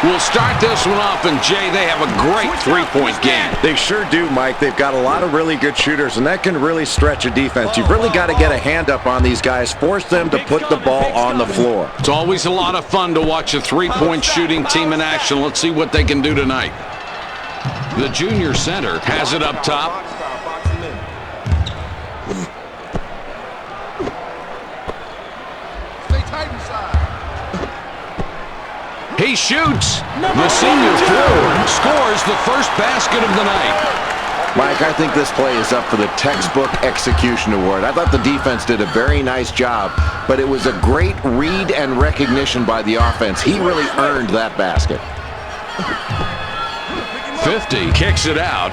We'll start this one off, and Jay, they have a great three-point game. They sure do, Mike. They've got a lot of really good shooters, and that can really stretch a defense. You've really got to get a hand up on these guys, force them to put the ball on the floor. It's always a lot of fun to watch a three-point shooting team in action. Let's see what they can do tonight. The junior center has it up top. He shoots. The senior forward scores the first basket of the night. Mike, I think this play is up for the textbook execution award. I thought the defense did a very nice job, but it was a great read and recognition by the offense. He really earned that basket. 50 kicks it out.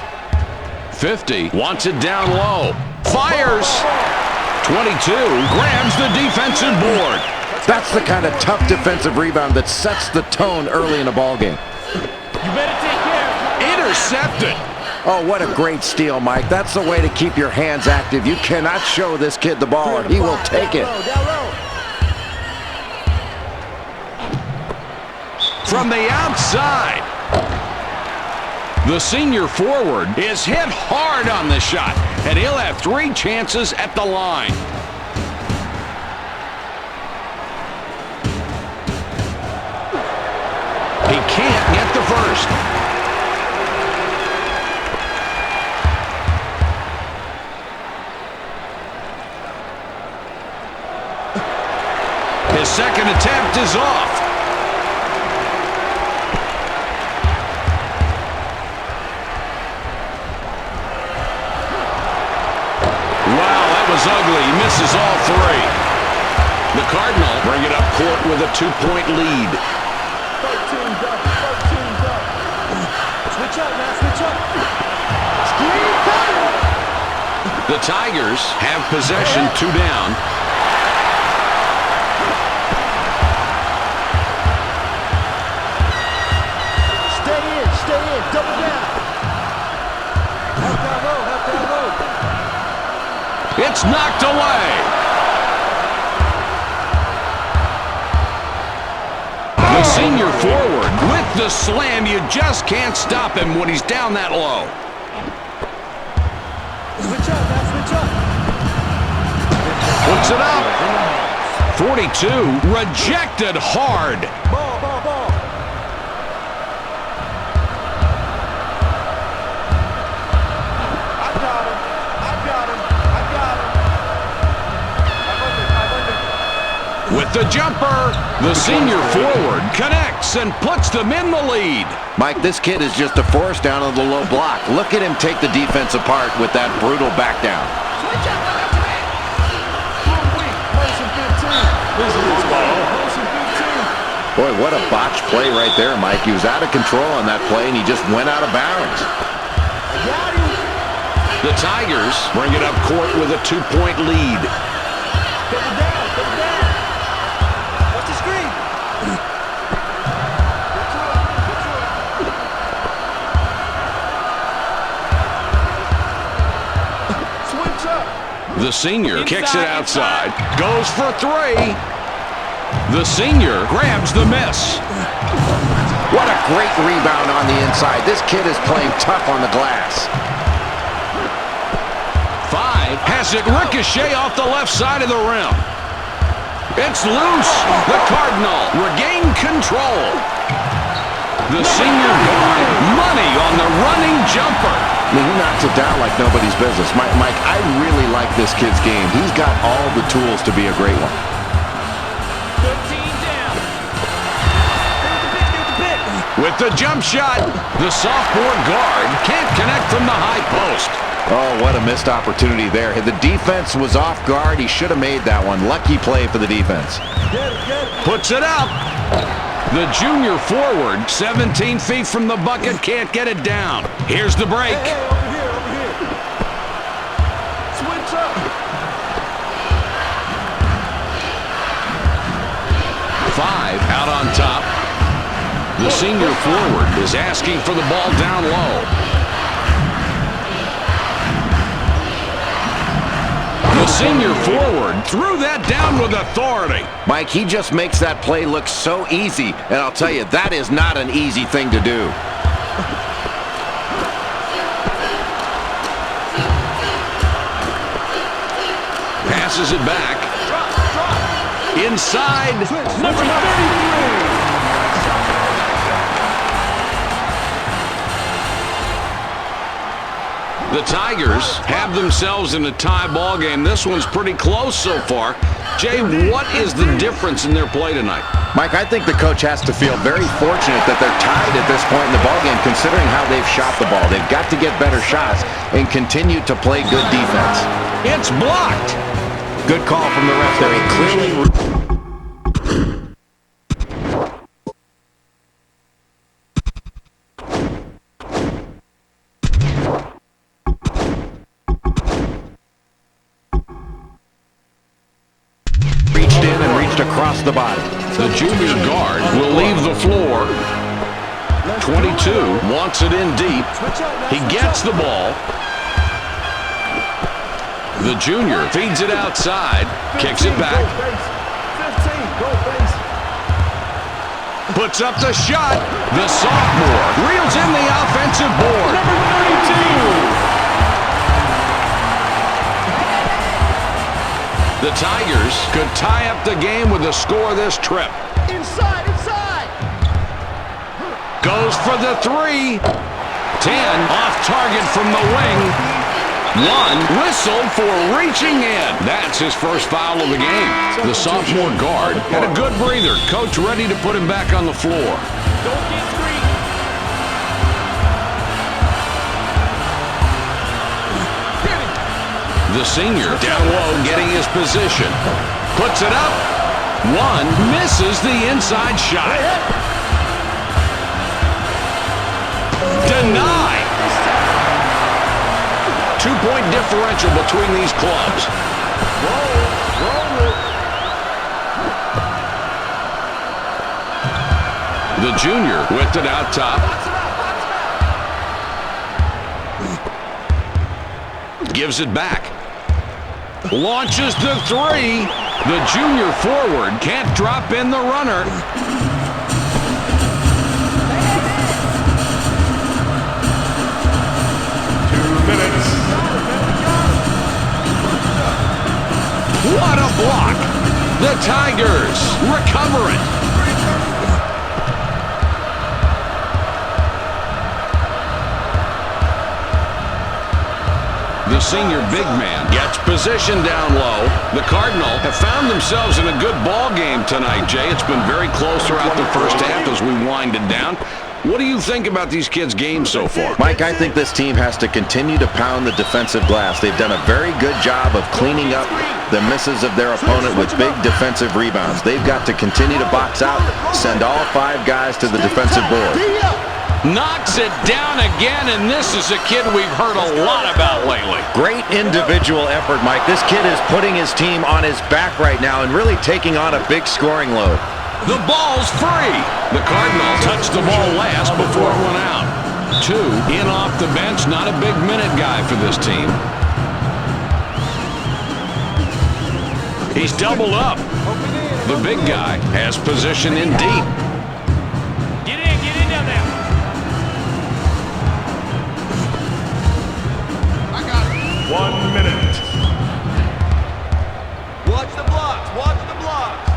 50 wants it down low. Fires. 22 grabs the defensive board. That's the kind of tough defensive rebound that sets the tone early in a ball game. You better take care. Intercepted. Oh, what a great steal, Mike. That's the way to keep your hands active. You cannot show this kid the ball, or he will take it. From the outside. The senior forward is hit hard on the shot, and he'll have 3 chances at the line. He can't get the first. His second attempt is off. Wow, that was ugly. He misses all 3. The Cardinal bring it up court with a 2-point lead. The Tigers have possession, 2 down. Stay in, double down. Half down low. It's knocked away. The senior forward with the slam. You just can't stop him when he's down that low. Switch up, man, switch up. Puts it up. 42, rejected hard. Ball. I got him. With the jumper, the senior forward connects and puts them in the lead. Mike, this kid is just a force down on the low block. Look at him take the defense apart with that brutal back down. Boy, what a botched play right there, Mike. He was out of control on that play, and he just went out of bounds. The Tigers bring it up court with a 2-point lead. Double down. Watch the screen. Switch up. The senior kicks it outside, goes for 3. The senior grabs the miss. What a great rebound on the inside. This kid is playing tough on the glass. 5 has it ricochet off the left side of the rim. It's loose. The Cardinal regain control. The senior guard, money on the running jumper. I mean, he knocks it down like nobody's business. Mike, I really like this kid's game. He's got all the tools to be a great one. 13 down. With the jump shot, the sophomore guard can't connect from the high post. Oh, what a missed opportunity there. The defense was off guard. He should have made that one. Lucky play for the defense. Puts it up. The junior forward, 17 feet from the bucket, can't get it down. Here's the break. Hey, over here. Switch up. 5 out on top. The senior forward is asking for the ball down low. The senior forward threw that down with authority. Mike, he just makes that play look so easy, and I'll tell you, that is not an easy thing to do. Passes it back. Inside. Number 33. The Tigers have themselves in a tie ball game. This one's pretty close so far. Jay, what is the difference in their play tonight? Mike, I think the coach has to feel very fortunate that they're tied at this point in the ballgame, considering how they've shot the ball. They've got to get better shots and continue to play good defense. It's blocked. Good call from the ref there. He clearly... reached in and reached across the body. The junior guard will leave the floor. 22 wants it in deep. He gets the ball. The junior feeds it outside. Kicks it back. 15, go base. Puts up the shot. The sophomore reels in the offensive board. Number 32. The Tigers could tie up the game with a score this trip. Inside, inside. Goes for the three. 10 off target from the wing. One whistle for reaching in. That's his first foul of the game. The sophomore guard had a good breather. Coach ready to put him back on the floor. Don't get greedy. The senior down low getting his position. Puts it up. One misses the inside shot. Denied. 2-point differential between these clubs. The junior whipped it out top. Gives it back. Launches the three. The junior forward can't drop in the runner. What a block! The Tigers recover it. The senior big man gets position down low. The Cardinal have found themselves in a good ball game tonight, Jay. It's been very close throughout the first half as we wind it down. What do you think about these kids' games so far? Mike, I think this team has to continue to pound the defensive glass. They've done a very good job of cleaning up the misses of their opponent with big defensive rebounds. They've got to continue to box out, send all 5 guys to the defensive board. Knocks it down again, and this is a kid we've heard a lot about lately. Great individual effort, Mike. This kid is putting his team on his back right now and really taking on a big scoring load. The ball's free. The Cardinal touched the ball last before it went out. 2 in off the bench, not a big minute guy for this team. He's doubled up. The big guy has position in deep. Get in down there. I got it. 1 minute. Watch the blocks, watch the blocks.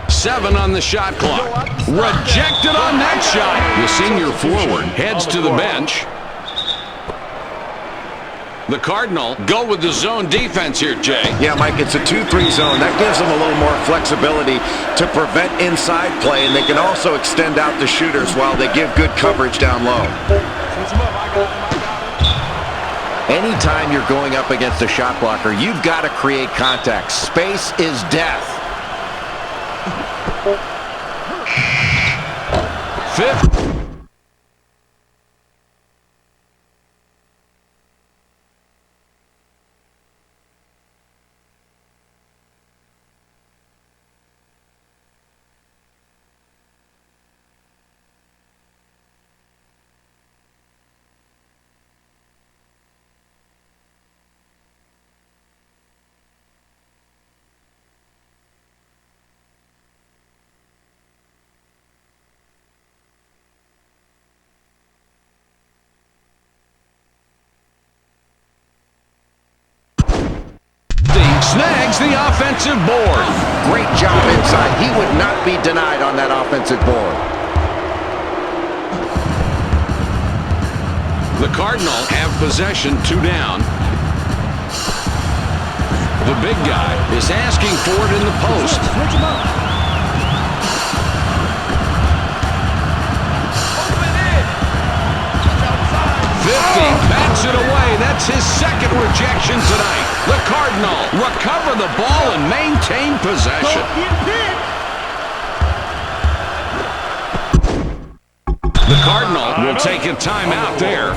7 on the shot clock. Rejected on that shot. The senior forward heads to the bench. The Cardinal go with the zone defense here, Jay. Yeah, Mike, it's a 2-3 zone. That gives them a little more flexibility to prevent inside play, and they can also extend out the shooters while they give good coverage down low. Anytime you're going up against a shot blocker, you've got to create contact. Space is death. 5th. Snags the offensive board. Great job inside. He would not be denied on that offensive board. The Cardinal have possession, 2 down. The big guy is asking for it in the post. Switch him up. 50, bats it away. That's his second rejection tonight. The Cardinal recover the ball and maintain possession. The Cardinal will take a timeout there.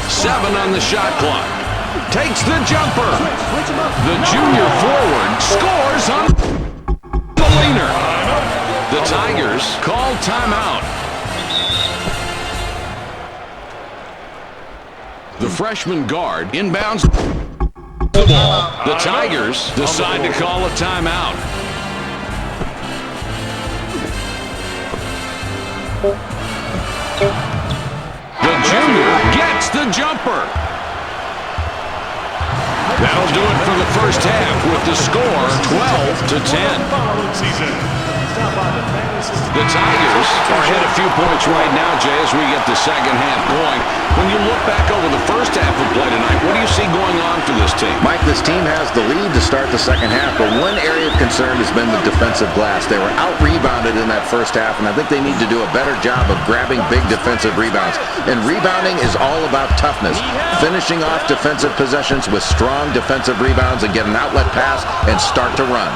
7 on the shot clock. Takes the jumper. The junior forward scores on the leaner. The Tigers call timeout. The freshman guard inbounds the ball. The Tigers decide to call a timeout. The junior gets the jumper. That'll do it for the first half with the score 12-10. The Tigers are ahead a few points right now, Jay, as we get the second half going. When you look back over the first half of play tonight, what do you see going on for this team? Mike, this team has the lead to start the second half, but one area of concern has been the defensive glass. They were out-rebounded in that first half, and I think they need to do a better job of grabbing big defensive rebounds. And rebounding is all about toughness, finishing off defensive possessions with strong defensive rebounds and get an outlet pass and start to run.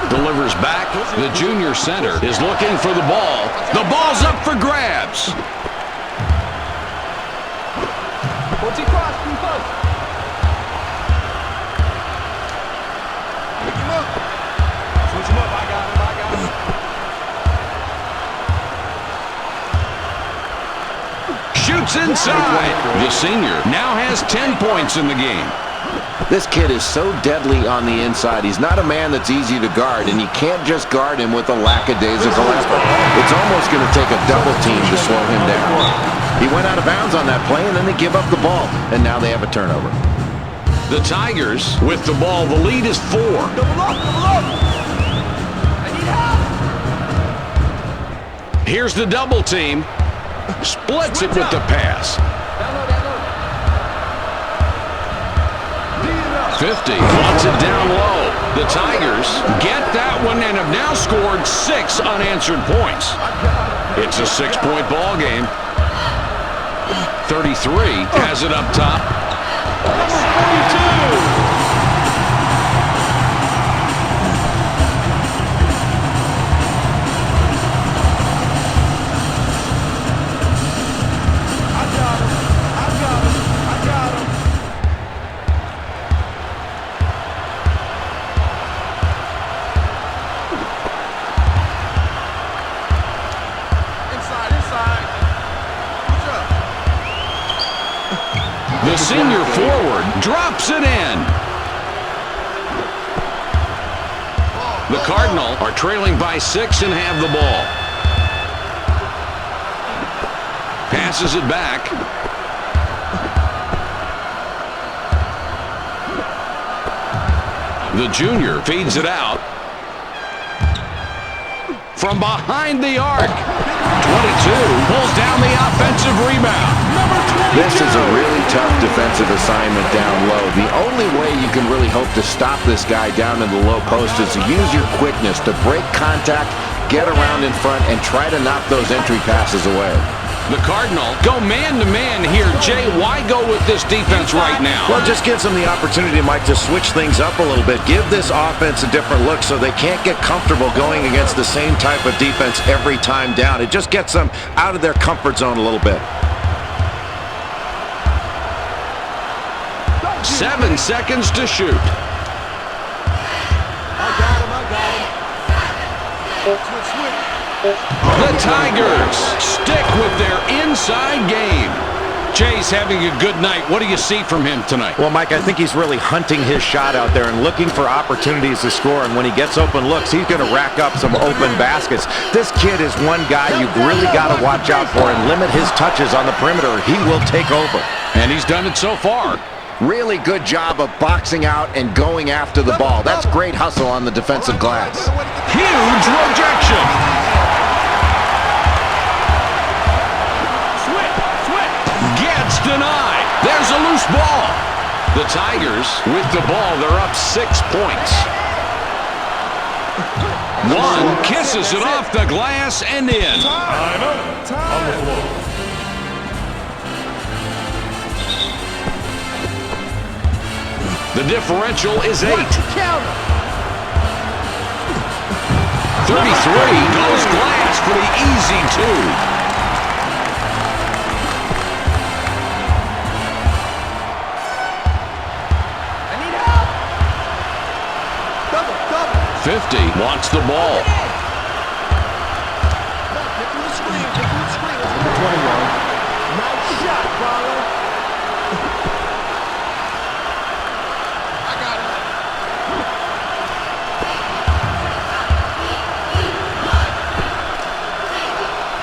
Delivers back. The junior center is looking for the ball. The ball's up for grabs. Shoots inside. The senior now has 10 points in the game. This kid is so deadly on the inside. He's not a man that's easy to guard, and you can't just guard him with a lackadaisical effort. It's almost going to take a double team to slow him down. He went out of bounds on that play, and then they give up the ball, and now they have a turnover. The Tigers with the ball. The lead is 4. Here's the double team. Splits it with the pass. 50 wants it down low. The Tigers get that one and have now scored 6 unanswered points. It's a 6-point ball game. 33 has it up top. 42. The senior forward drops it in. The Cardinal are trailing by 6 and have the ball. Passes it back. The junior feeds it out. From behind the arc. 22 pulls down the offensive rebound. This is a really tough defensive assignment down low. The only way you can really hope to stop this guy down in the low post is to use your quickness to break contact, get around in front, and try to knock those entry passes away. The Cardinal go man-to-man here. Jay, why go with this defense right now? Well, it just gives them the opportunity, Mike, to switch things up a little bit. Give this offense a different look so they can't get comfortable going against the same type of defense every time down. It just gets them out of their comfort zone a little bit. 7 seconds to shoot. The Tigers stick with their inside game. Jay's having a good night. What do you see from him tonight? Well, Mike, I think he's really hunting his shot out there and looking for opportunities to score. And when he gets open looks, he's going to rack up some open baskets. This kid is one guy you've really got to watch out for and limit his touches on the perimeter. He will take over. And he's done it so far. Really good job of boxing out and going after the ball. That's great hustle on the defensive glass. Huge rejection. Gets denied. There's a loose ball. The Tigers with the ball. They're up 6 points. One kisses it off the glass and in. Time on the floor. The differential is 8. 33 goes glass for the easy 2. I need help. Double. 50 wants the ball. Get through the screen. 21. Nice shot, brother. I got it.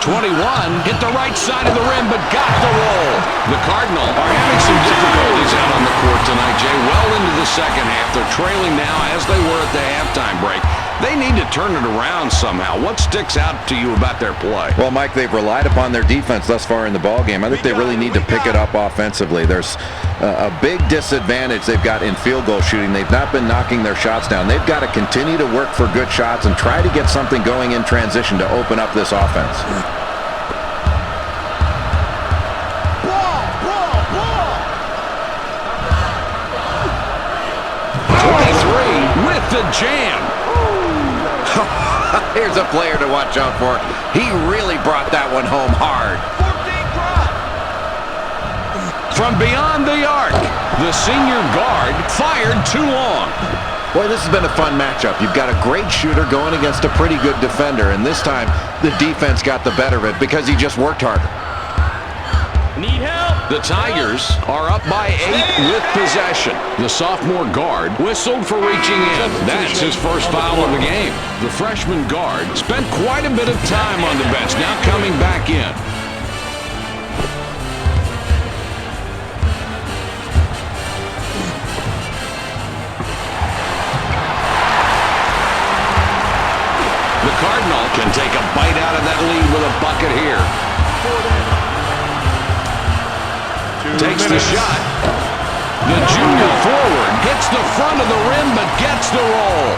21 hit the right side of the rim, but got the roll. The Cardinal are having some difficulties out on the court tonight, Jay. Well into the second half. They're trailing now as they were at the halftime break. They need to turn it around somehow. What sticks out to you about their play? Well, Mike, they've relied upon their defense thus far in the ballgame. I think they really need to pick it up offensively. There's a big disadvantage they've got in field goal shooting. They've not been knocking their shots down. They've got to continue to work for good shots and try to get something going in transition to open up this offense. Ball. 23 with the jam. Here's a player to watch out for. He really brought that one home hard. 14 drop. From beyond the arc, the senior guard fired too long. Boy, this has been a fun matchup. You've got a great shooter going against a pretty good defender, and this time the defense got the better of it because he just worked harder. Need help. The Tigers are up by 8 with possession. The sophomore guard whistled for reaching in. That's his first foul of the game. The freshman guard spent quite a bit of time on the bench, now coming back in. The Cardinal can take a bite out of that lead with a bucket here. Takes the shot. The junior forward hits the front of the rim but gets the roll.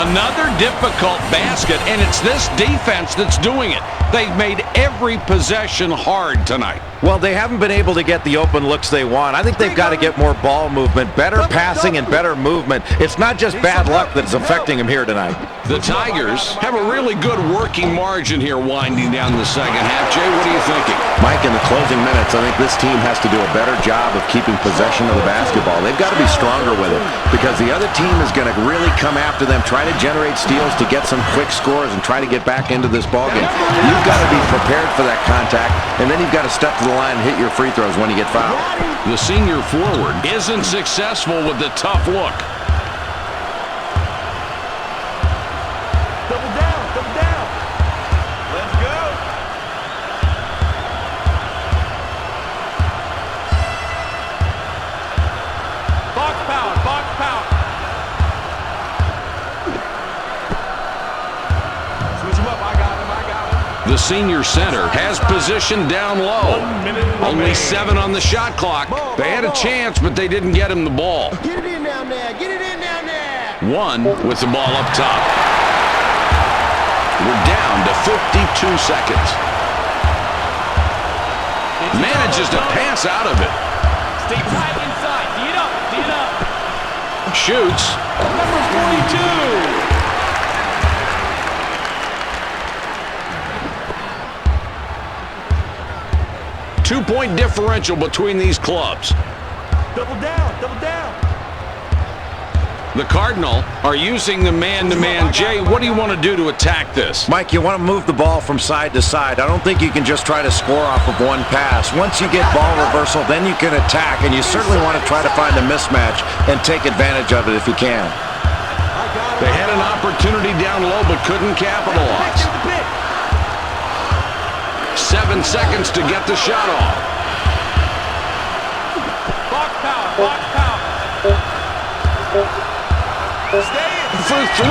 Another difficult basket, and it's this defense that's doing it. They've made every possession hard tonight. Well, they haven't been able to get the open looks they want. I think they've got to get more ball movement, better passing and better movement. It's not just bad luck that's affecting them here tonight. The Tigers have a really good working margin here winding down the second half. Jay, what are you thinking? Mike, in the closing minutes, I think this team has to do a better job of keeping possession of the basketball. They've got to be stronger with it because the other team is going to really come after them, try to generate steals to get some quick scores and try to get back into this ballgame. You've got to be prepared for that contact, and then you've got to step to the line and hit your free throws when you get fouled. The senior forward isn't successful with the tough look. Double down. Let's go. Box power. Switch him up. I got him. The senior center has position down low. 1 minute Only remaining. 7 on the shot clock. They had a chance, but they didn't get him the ball. Get it in down there. 1 with the ball up top. We're down to 52 seconds. Manages to pass out of it. Stay tight inside. D it up. Shoots. Number 42. 2-point differential between these clubs. Double down. The Cardinal are using the man-to-man. Jay, what do you want to do to attack this? Mike, you want to move the ball from side to side. I don't think you can just try to score off of one pass. Once you get ball reversal, then you can attack, and you certainly want to try to find a mismatch and take advantage of it if you can. They had an opportunity down low but couldn't capitalize. 7 seconds to get the shot off. Box power. For 3.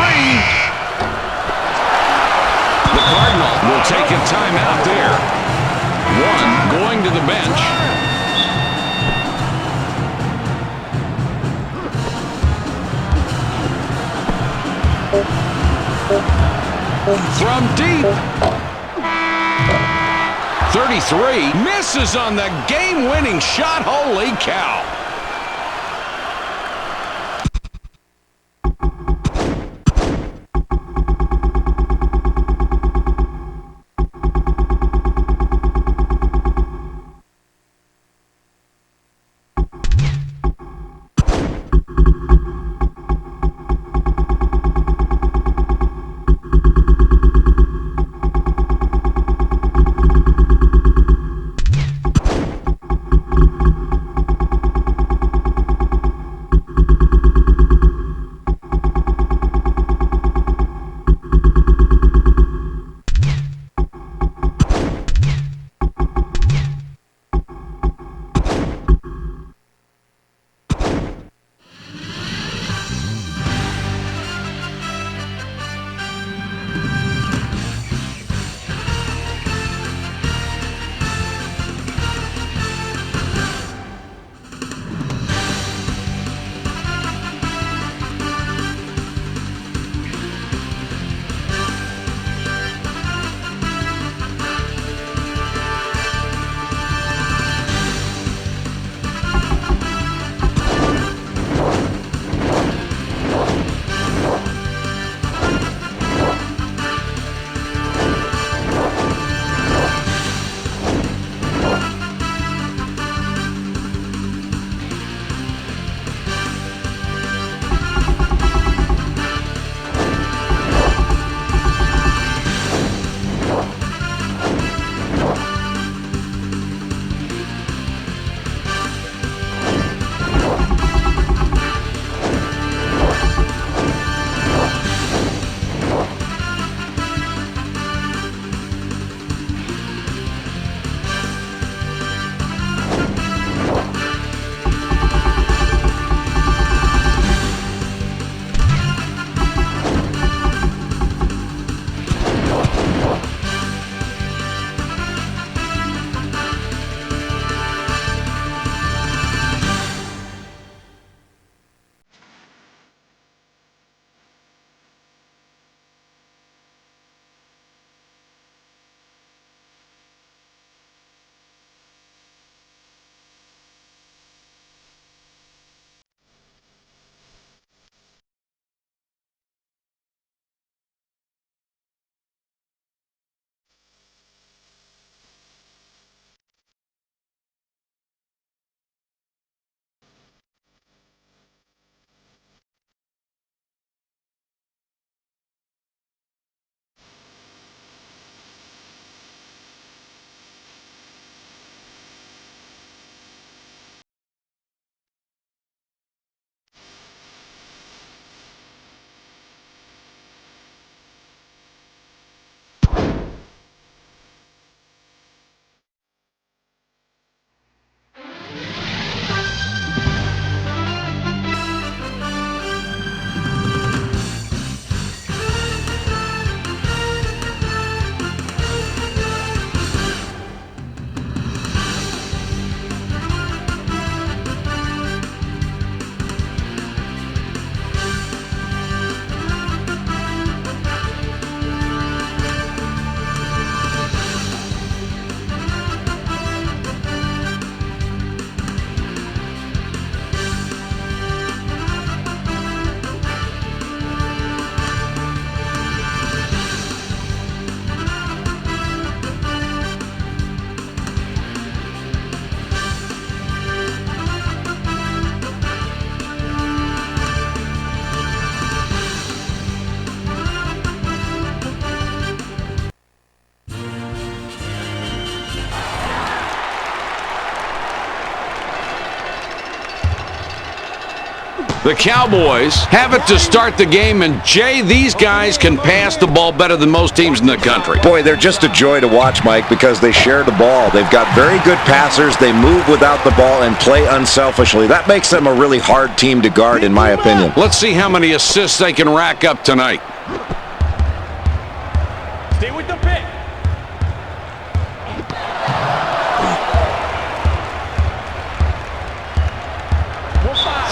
The Cardinal will take a timeout there. 1 going to the bench. From deep. 33 misses on the game-winning shot. Holy cow. The Cowboys have it to start the game, and Jay, these guys can pass the ball better than most teams in the country. Boy, they're just a joy to watch, Mike, because they share the ball. They've got very good passers. They move without the ball and play unselfishly. That makes them a really hard team to guard, in my opinion. Let's see how many assists they can rack up tonight. Stay with the pick.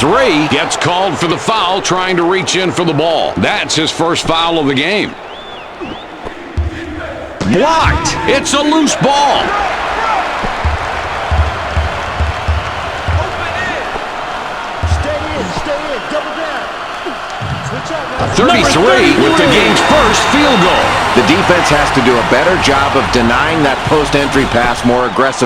Three gets called for the foul, trying to reach in for the ball. That's his first foul of the game. Blocked. It's a loose ball. Stay in, double down. Switch out, 33 with the game's first field goal. The defense has to do a better job of denying that post-entry pass more aggressively.